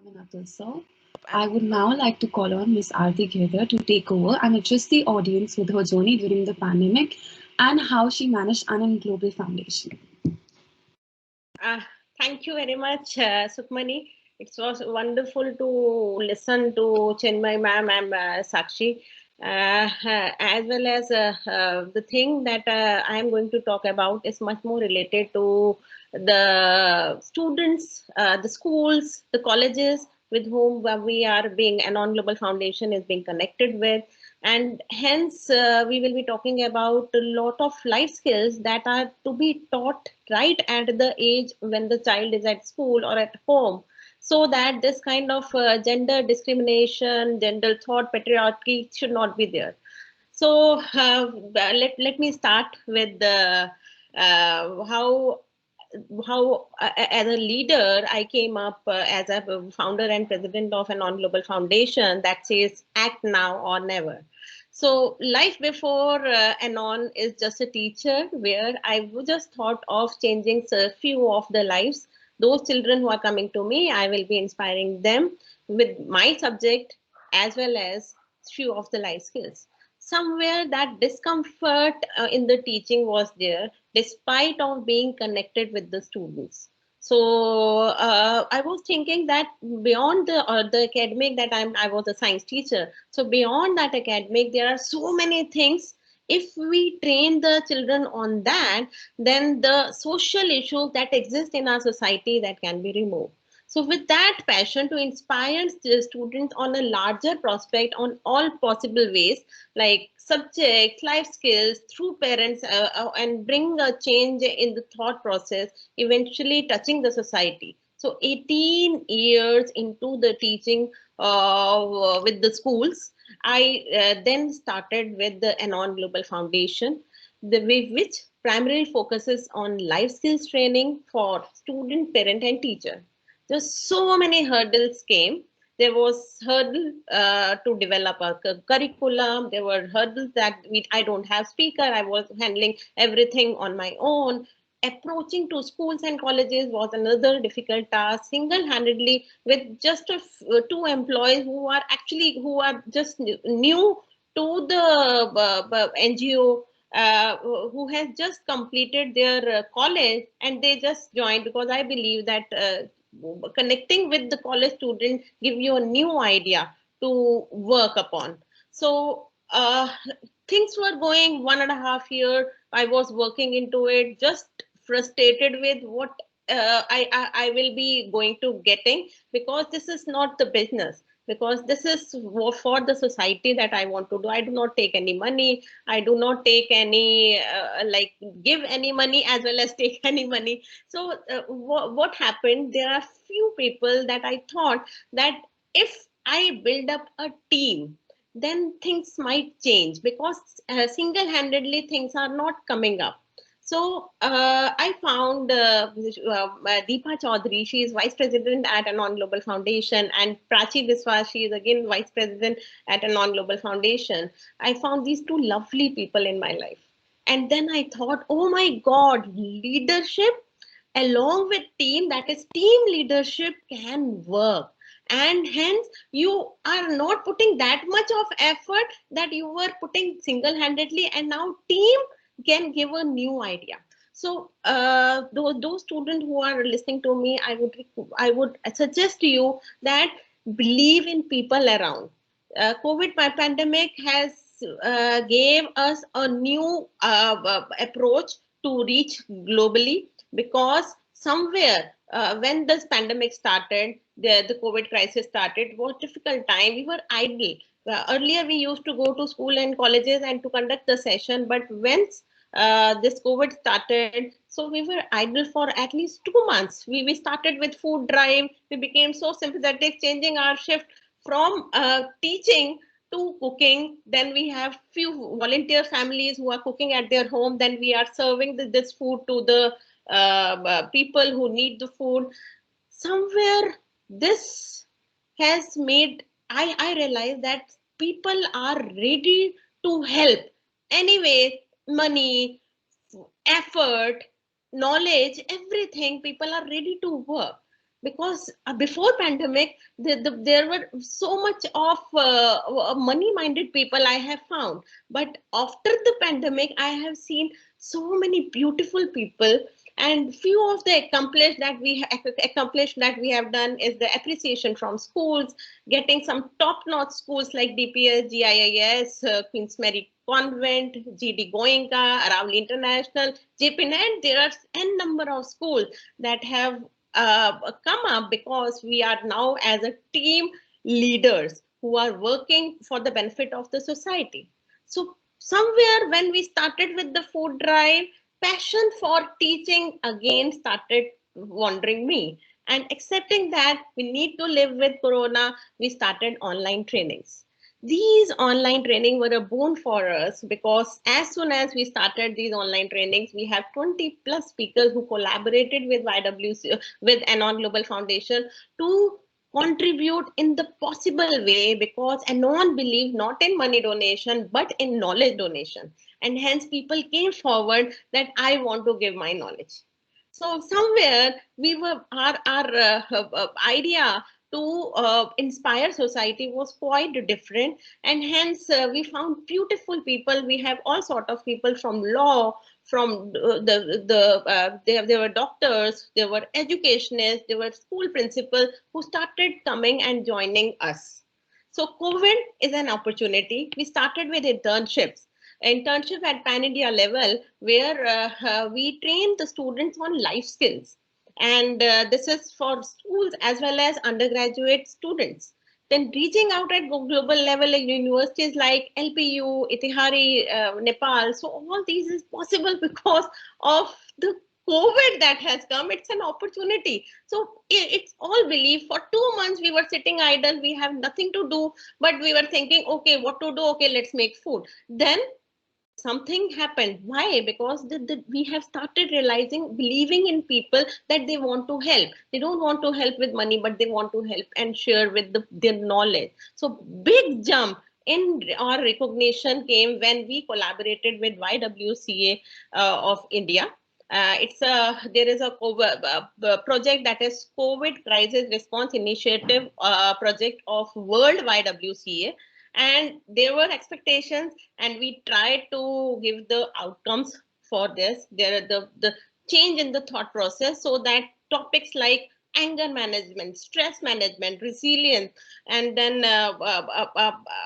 Amin sir. I would now like to call on Ms.Arti Girdhar to take over and address the audience with her journey during the pandemic and how she managed Anon Global Foundation. Uh, Thank you very much, Sukmani. It was wonderful to listen to Chenmai ma'am and Sakshi, as well as the thing that I am going to talk about is much more related to the students, the schools, the colleges with whom we are being Anon Global Foundation is being connected with, and hence we will be talking about a lot of life skills that are to be taught right at the age when the child is at school or at home, so that this kind of gender discrimination, gender thought, patriarchy should not be there. So let me start with the how as a leader I came up as a founder and president of an on global foundation that says act now or never. So life before Anon is just a teacher where I just thought of changing a few of the lives. Those children who are coming to me, I will be inspiring them with my subject as well as few of the life skills. Somewhere that discomfort in the teaching was there despite of being connected with the students. So I was thinking that beyond the academic, that I was a science teacher. So beyond that academic, there are so many things. If we train the children on that, then the social issues that exist in our society that can be removed. So with that passion to inspire the students on a larger prospect on all possible ways, like subjects, life skills through parents, and bring a change in the thought process, eventually touching the society. So 18 years into the teaching with the schools, I then started with the Anon Global Foundation, which primarily focuses on life skills training for student, parent, and teacher. Just so many hurdles came. There was hurdle to develop a curriculum. There were hurdles that I don't have speaker. I was handling everything on my own. Approaching to schools and colleges was another difficult task, single-handedly with just two employees who are just new to the NGO, who has just completed their college, and they just joined because I believe that connecting with the college student give you a new idea to work upon. So things were going 1.5 year. I was working into it, just frustrated with what I will be going to getting, because this is not the business, because this is for the society that I want to do. I do not take any money. I do not take any like give any money as well as take any money. So what happened? There are few people that I thought that if I build up a team, then things might change, because single-handedly things are not coming up. So I found Deepa Chaudhary. She is vice president at Anon Global Foundation, and Prachi Biswas. She is again vice president at Anon Global Foundation. I found these two lovely people in my life, and then I thought, oh my God, leadership along with team, that is team leadership, can work. And hence you are not putting that much of effort that you were putting single-handedly, and now team can give a new idea. So those students who are listening to me, I would suggest to you that believe in people around. COVID pandemic has gave us a new approach to reach globally, because somewhere when this pandemic started, the COVID crisis started, it was difficult time. We were idle. Earlier, we used to go to school and colleges and to conduct the session, but once this COVID started, so we were idle for at least 2 months. We started with food drive. We became so sympathetic, changing our shift from teaching to cooking. Then we have few volunteer families who are cooking at their home. Then we are serving this food to the people who need the food. Somewhere this has made I realize that people are ready to help. Anyway, money, effort, knowledge, everything, people are ready to work. because before pandemic, there were so much of money-minded people I have found. But after the pandemic, I have seen so many beautiful people, and few of the accomplished that we have done is the appreciation from schools, getting some top-notch schools like DPS, GIIS, Queen's Mary Convent, GD Goenka, Aravali International, JPNet. There are n number of schools that have come up because we are now as a team leaders who are working for the benefit of the society. So somewhere when we started with the food drive, passion for teaching again started wandering me, and accepting that we need to live with corona, we started online trainings. These online training were a boon for us because as soon as we started these online trainings, we have 20 plus speakers who collaborated with YWC, with Anon Global Foundation, to contribute in the possible way, because Anon believed not in money donation but in knowledge donation, and hence people came forward that I want to give my knowledge. So somewhere we were our idea to inspire society was quite different, and hence we found beautiful people. We have all sort of people from law, from there were doctors, there were educationists, there were school principals who started coming and joining us. So COVID is an opportunity. We started with internship at pan India level, where we train the students on life skills, and this is for schools as well as undergraduate students. Then reaching out at global level, like universities like LPU, Itihari, Nepal. So all these is possible because of the COVID that has come. It's an opportunity. So it's all belief. For 2 months we were sitting idle, we have nothing to do, but we were thinking, okay, what to do? Okay, let's make food. Then something happened. Why? Because we have started realizing, believing in people that they want to help. They don't want to help with money, but they want to help and share with their knowledge. So big jump in our recognition came when we collaborated with YWCA of India. There is a project that is COVID Crisis Response Initiative project of World YWCA, and there were expectations, and we tried to give the outcomes for this. There are the change in the thought process, so that topics like anger management, stress management, resilience, and then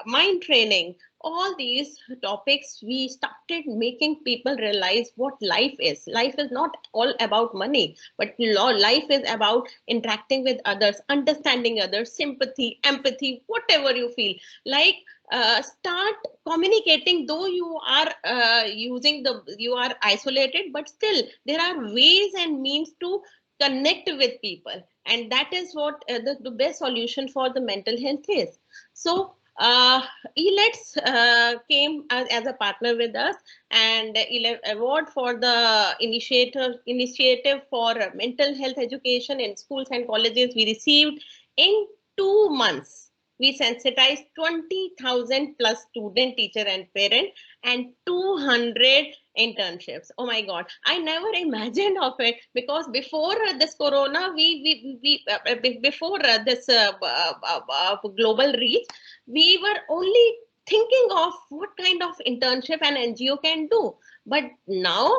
mind training, all these topics, we started making people realize what life is. Life is not all about money, but life is about interacting with others, understanding others, sympathy, empathy, whatever you feel like. Start communicating, though you are you are isolated, but still there are ways and means to connect with people, and that is what the best solution for the mental health is. So ELETS came as a partner with us, and award for the initiative for mental health education in schools and colleges we received. In 2 months we sensitized 20,000 plus student, teacher and parent, and 200 internships. Oh my God, I never imagined of it, because before this corona, before this global reach, we were only thinking of what kind of internship an NGO can do. But now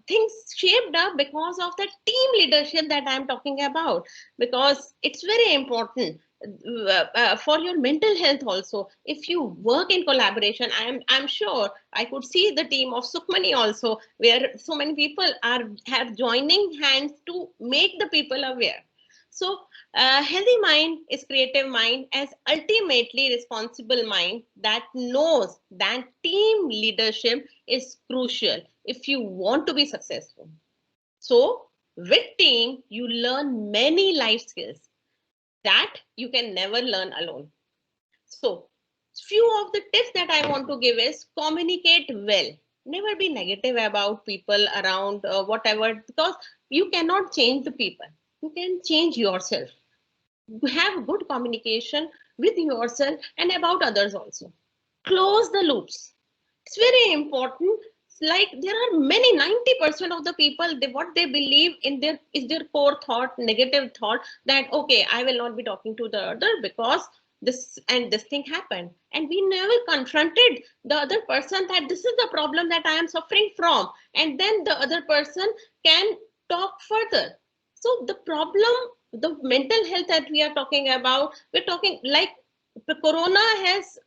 things shaped up because of the team leadership that I'm talking about, because it's very important for your mental health also. If you work in collaboration, I'm sure I could see the team of Sukhmani also, where so many people have joining hands to make the people aware. So healthy mind is creative mind, as ultimately responsible mind that knows that team leadership is crucial if you want to be successful. So with team, you learn many life skills that you can never learn alone. So few of the tips that I want to give is communicate well. Never be negative about people around, whatever, because you cannot change the people. You can change yourself. Have good communication with yourself and about others also. Close the loops. It's very important. like there are many 90% of the people, what they believe in their is their core thought, negative thought, that okay, I will not be talking to the other because this and this thing happened, and we never confronted the other person that this is the problem that I am suffering from, and then the other person can talk further. So the problem, the mental health that we are talking about, we're talking like the corona has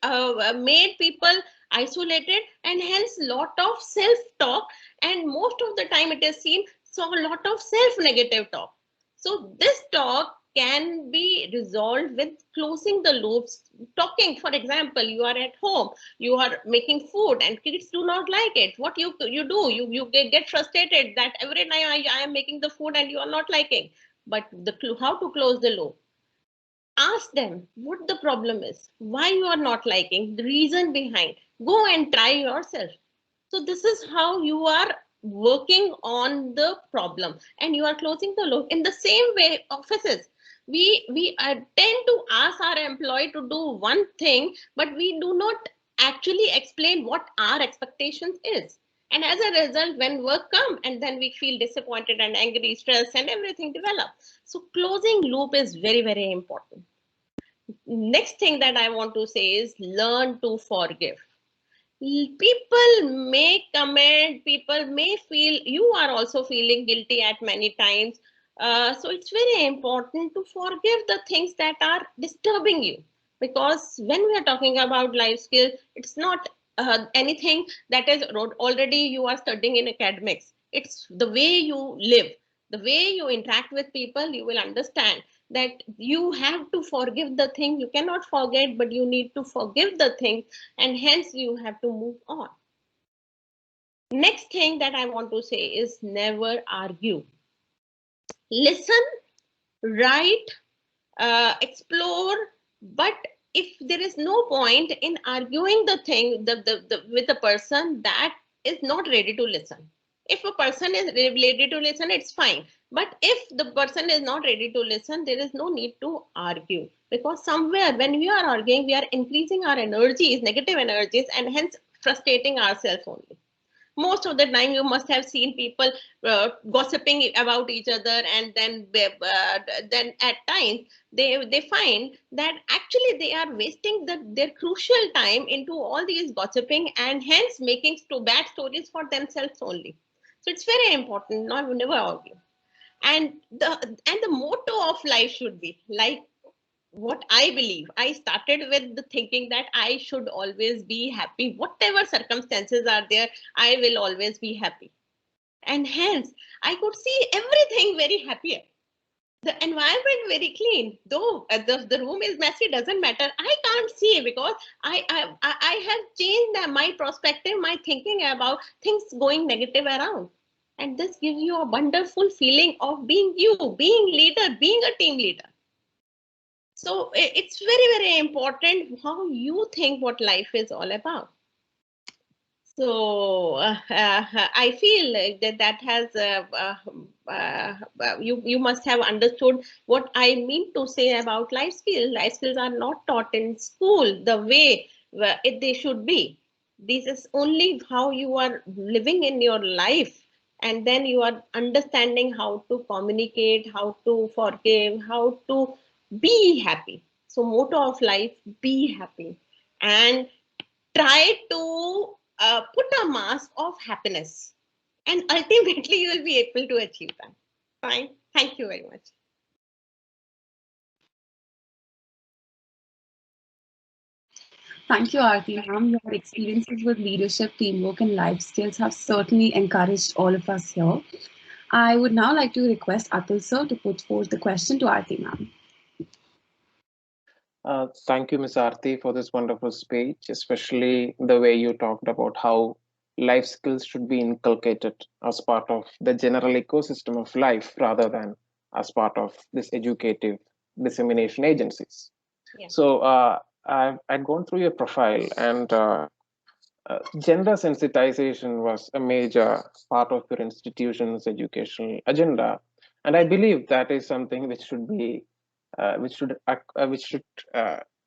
made people isolated, and hence lot of self talk, and most of the time it is seen, so a lot of self negative talk. So this talk can be resolved with closing the loops, talking. For example, you are at home, you are making food and kids do not like it. What you do, you get frustrated that every time I am making the food and you are not liking. But the how to close the loop, ask them what the problem is, why you are not liking, the reason behind, go and try yourself. So this is how you are working on the problem and you are closing the loop. In the same way, offices, we tend to ask our employee to do one thing, but we do not actually explain what our expectations is. And as a result, when work come, and then we feel disappointed and angry, stressed, and everything develop. So closing loop is very, very important. Next thing that I want to say is learn to forgive. People may comment, people may feel, you are also feeling guilty at many times. So it's very important to forgive the things that are disturbing you, because when we are talking about life skills, it's not anything that is already you are studying in academics. It's the way you live, the way you interact with people. You will understand that you have to forgive the thing. You cannot forget, but you need to forgive the thing, and hence you have to move on. Next thing that I want to say is never argue. Listen, write, explore, but if there is no point in arguing the thing with a person that is not ready to listen. If a person is ready to listen, it's fine. But if the person is not ready to listen, there is no need to argue, because somewhere when we are arguing, we are increasing our energies, negative energies, and hence frustrating ourselves only. Most of the time you must have seen people gossiping about each other, and then at times they find that actually they are wasting their crucial time into all these gossiping, and hence making bad stories for themselves only. So it's very important, not never argue. And the motto of life should be like what I believe. I started with the thinking that I should always be happy. Whatever circumstances are there, I will always be happy. And hence, I could see everything very happier. The environment very clean, though the room is messy, doesn't matter. I can't see because I have changed my perspective, my thinking about things going negative around. And this gives you a wonderful feeling of being you, being leader, being a team leader. So it's very, very important how you think what life is all about. So I feel like that has you must have understood what I mean to say about life skills. Life skills are not taught in school the way they should be. This is only how you are living in your life, and then you are understanding how to communicate, how to forgive, how to be happy. So motto of life: be happy, and try to put a mask of happiness, and ultimately you will be able to achieve that. Fine. Thank you very much. Thank you, Aarti ma'am. Your experiences with leadership, teamwork, and life skills have certainly encouraged all of us here. I would now like to request Atul sir to put forth the question to Aarti ma'am. Thank you, Ms. Arti, for this wonderful speech, especially the way you talked about how life skills should be inculcated as part of the general ecosystem of life rather than as part of this educative dissemination agencies. Yeah. So I'd gone through your profile, and gender sensitization was a major part of your institution's educational agenda, and I believe that is something which should be which should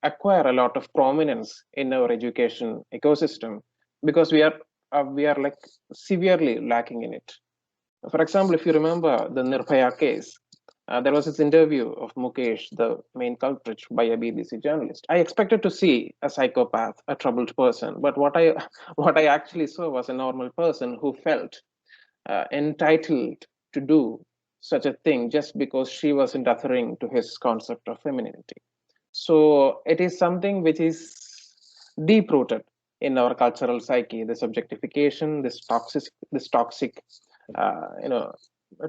acquire a lot of prominence in our education ecosystem, because we are we are like severely lacking in it. For example, if you remember the Nirbhaya case, there was this interview of Mukesh, the main culprit, by a BBC journalist. I expected to see a psychopath, a troubled person, but what I what I actually saw was a normal person who felt entitled to do such a thing just because she wasn't adhering to his concept of femininity. So it is something which is deep rooted in our cultural psyche. This objectification, this toxic, you know,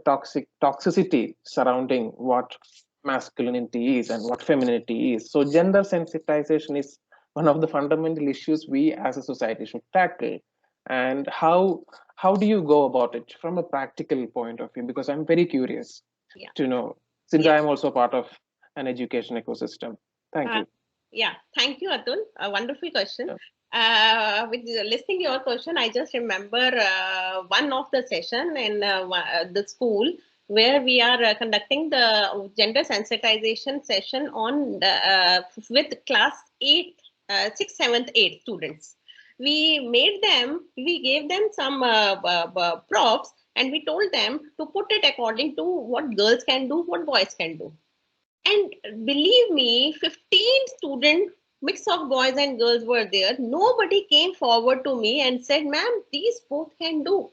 toxicity surrounding what masculinity is and what femininity is. So gender sensitization is one of the fundamental issues we as a society should tackle. And how do you go about it from a practical point of view? Because I'm very curious Yeah. to know, since Yeah. I am also part of an education ecosystem. Thank Uh, you. yeah. Thank you, Atul. A wonderful question. Yeah. With listening your question, I just remember one of the session in the school where we are conducting the gender sensitization session on with class 8, 6th, 7th, 8th students. We gave them some props, and we told them to put it according to what girls can do, what boys can do. And believe me, 15 student mix of boys and girls were there. Nobody came forward to me and said, ma'am, these both can do.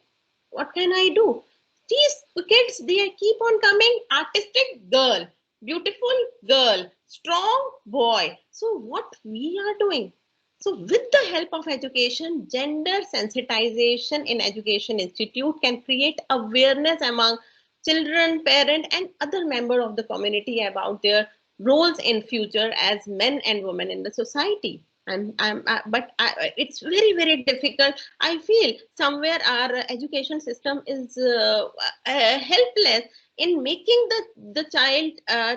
What can I do? These kids, they keep on coming. Artistic girl, beautiful girl, strong boy. So what we are doing? So with the help of education, gender sensitization in Education Institute can create awareness among children, parent, and other member of the community about their roles in future as men and women in the society. It's very, very difficult. I feel somewhere our education system is helpless in making the child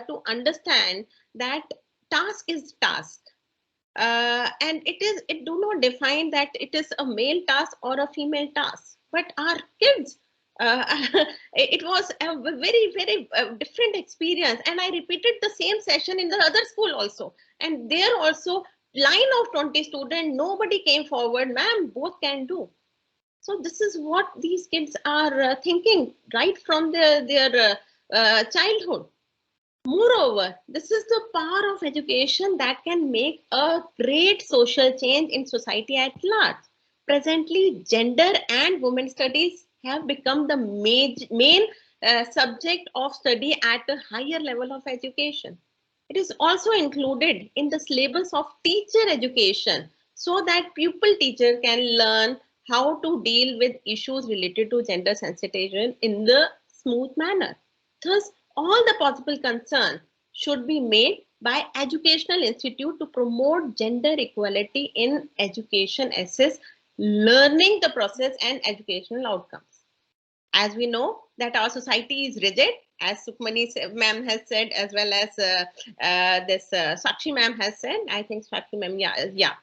to understand that task is task. And it do not define that it is a male task or a female task, but our kids, uh, it was a very, very different experience. And I repeated the same session in the other school also, and there also line of 20 students, nobody came forward, ma'am, both can do. So this is what these kids are thinking right from their childhood. Moreover, this is the power of education that can make a great social change in society at large. Presently, gender and women studies have become the main subject of study at a higher level of education. It is also included in the syllabus of teacher education so that pupil teacher can learn how to deal with issues related to gender sensitization in the smooth manner. Thus, all the possible concern should be made by educational institute to promote gender equality in education, assess learning the process and educational outcomes. As we know that our society is rigid, as Sukmani ma'am has said, as well as this Sakshi ma'am has said. I think Sakshi ma'am, yeah.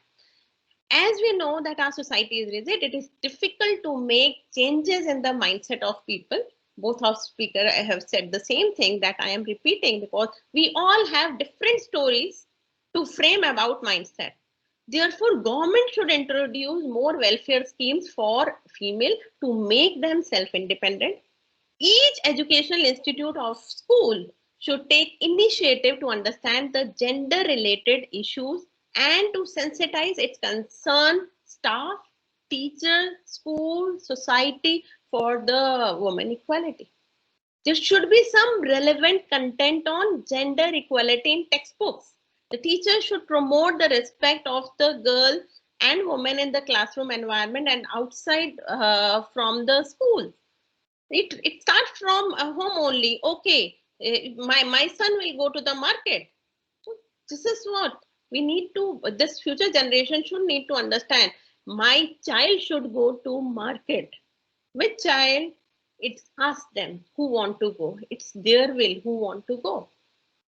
As we know that our society is rigid, it is difficult to make changes in the mindset of people. Both of speakers have said the same thing that I am repeating, because we all have different stories to frame about mindset. Therefore, government should introduce more welfare schemes for female to make them self-independent. Each educational institute of school should take initiative to understand the gender related issues and to sensitize its concerned staff, teacher, school, society for the women equality. There should be some relevant content on gender equality in textbooks. The teacher should promote the respect of the girl and women in the classroom environment and outside from the school. It starts from home only. Okay, my son will go to the market. So this is what we need to, this future generation should need to understand. My child should go to market. Which child? It's ask them who want to go. It's their will who want to go.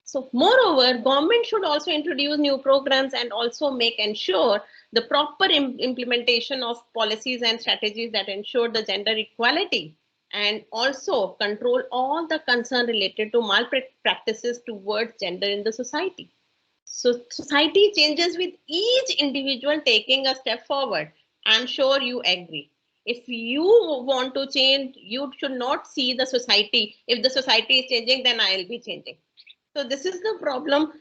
So moreover, government should also introduce new programs and also make ensure the proper implementation of policies and strategies that ensure the gender equality, and also control all the concern related to malpractices towards gender in the society. So society changes with each individual taking a step forward. I'm sure you agree. If you want to change, you should not see the society. If the society is changing, then I'll be changing. So this is the problem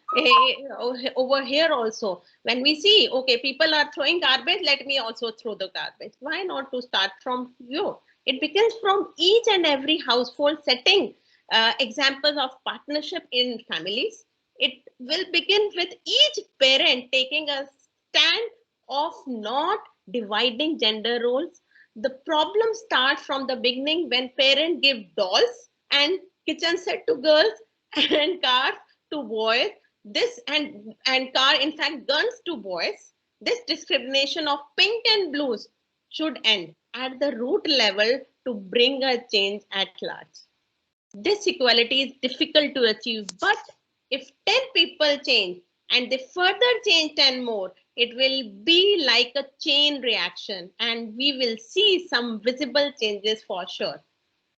over here also. When we see, okay, people are throwing garbage, let me also throw the garbage. Why not to start from you? It begins from each and every household setting. Examples of partnership in families. It will begin with each parent taking a stand of not dividing gender roles. The problem starts from the beginning when parents give dolls and kitchen set to girls and cars to boys. This and car, in fact, guns to boys. This discrimination of pink and blues should end at the root level to bring a change at large. This equality is difficult to achieve, but if 10 people change and they further change 10 more, it will be like a chain reaction and we will see some visible changes for sure.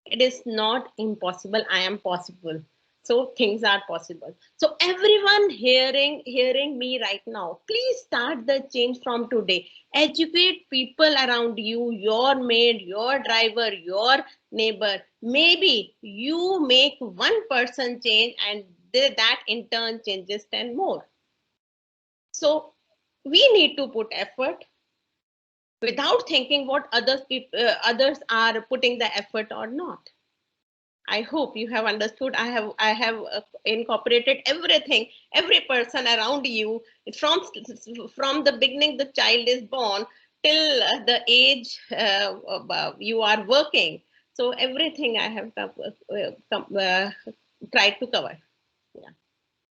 It is not impossible. I am possible. So things are possible. So everyone hearing me right now, please start the change from today. Educate people around you, your maid, your driver, your neighbor. Maybe you make one person change and that in turn changes 10 more. So we need to put effort without thinking what others are putting the effort or not. I hope you have understood. I have incorporated everything, every person around you from the beginning the child is born till the age you are working. So everything I have tried to cover. Yeah.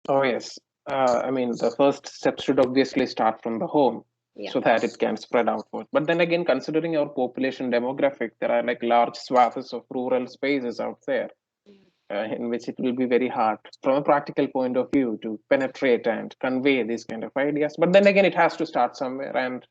Oh, yes. I mean, the first step should obviously start from the home Yeah. so that it can spread outward. But then again, considering our population demographic, there are like large swaths of rural spaces out there in which it will be very hard from a practical point of view to penetrate and convey these kind of ideas. But then again, it has to start somewhere, and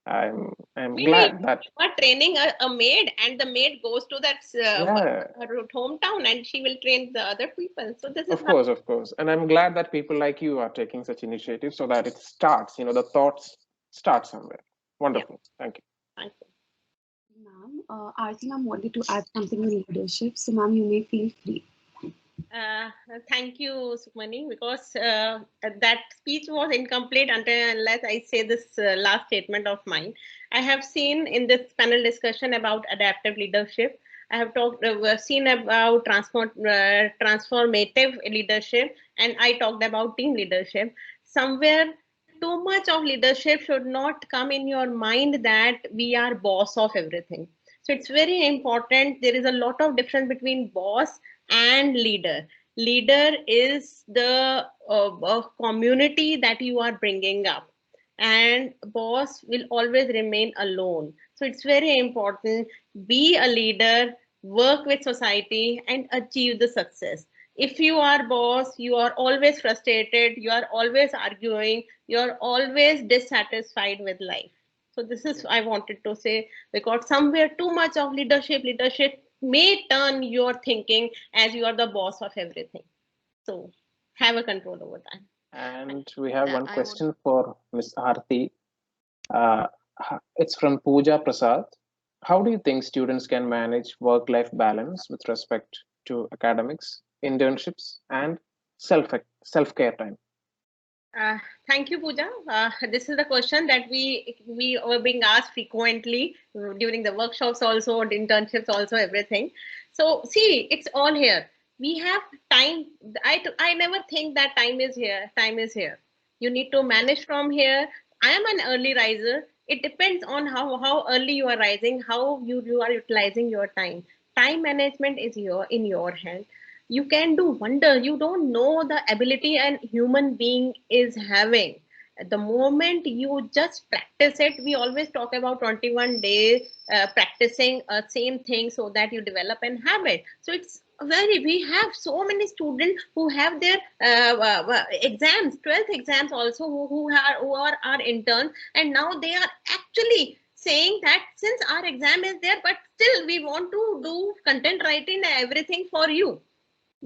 I'm Maybe glad that you are training a maid and the maid goes to that yeah, her hometown and she will train the other people. So this is of how. course, of course, and I'm glad that people like you are taking such initiatives so that it starts. The thoughts start somewhere. Yeah. Wonderful, thank you. Thank you. Ma'am, Aarti ma'am wanted to add something on leadership, so ma'am, you may feel free. Uh, Thank you, Sukmani, because that speech was incomplete until unless I say this last statement of mine. I have seen in this panel discussion about adaptive leadership. I have seen about transformative leadership, and I talked about team leadership. Somewhere, too much of leadership should not come in your mind that we are boss of everything. So it's very important. There is a lot of difference between boss and leader. Leader is the community that you are bringing up, and boss will always remain alone. So it's very important, be a leader, work with society and achieve the success. If you are boss, you are always frustrated, you are always arguing, you are always dissatisfied with life. So this is I wanted to say, because somewhere too much of leadership may turn your thinking as you are the boss of everything. So have a control over that. And we have one I would. question for Ms. Arti. Uh, it's from Pooja Prasad. How do you think students can manage work-life balance with respect to academics, internships, and self self-care time? Uh, Thank you, Pooja. This is the question that we were being asked frequently during the workshops, also internships, also everything. So see, it's all here. We have time. I never think that time is here. Time is here. You need to manage from here. I am an early riser. It depends on how early you are rising, how you are utilizing your time. Time management is in your hand. You can do wonder. You don't know the ability an human being is having. The moment you just practice it, we always talk about 21 days practicing same thing so that you develop an habit. So it's very, we have so many students who have their exams, 12th exams also, who are our interns, and now they are actually saying that since our exam is there, but still we want to do content writing and everything for you,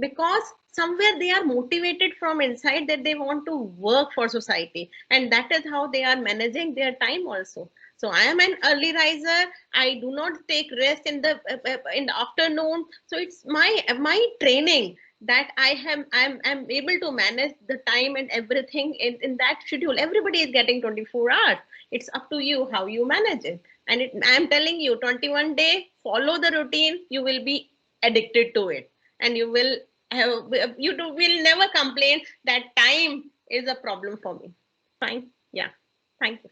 because somewhere they are motivated from inside that they want to work for society, and that is how they are managing their time also. So I am an early riser. I do not take rest in the afternoon. So it's my training that I'm able to manage the time and everything in that schedule. Everybody is getting 24 hours. It's up to you how you manage it. And I'm telling you, 21 day, follow the routine, you will be addicted to it, and you will will never complain that time is a problem for me. Fine. Yeah. Thank you.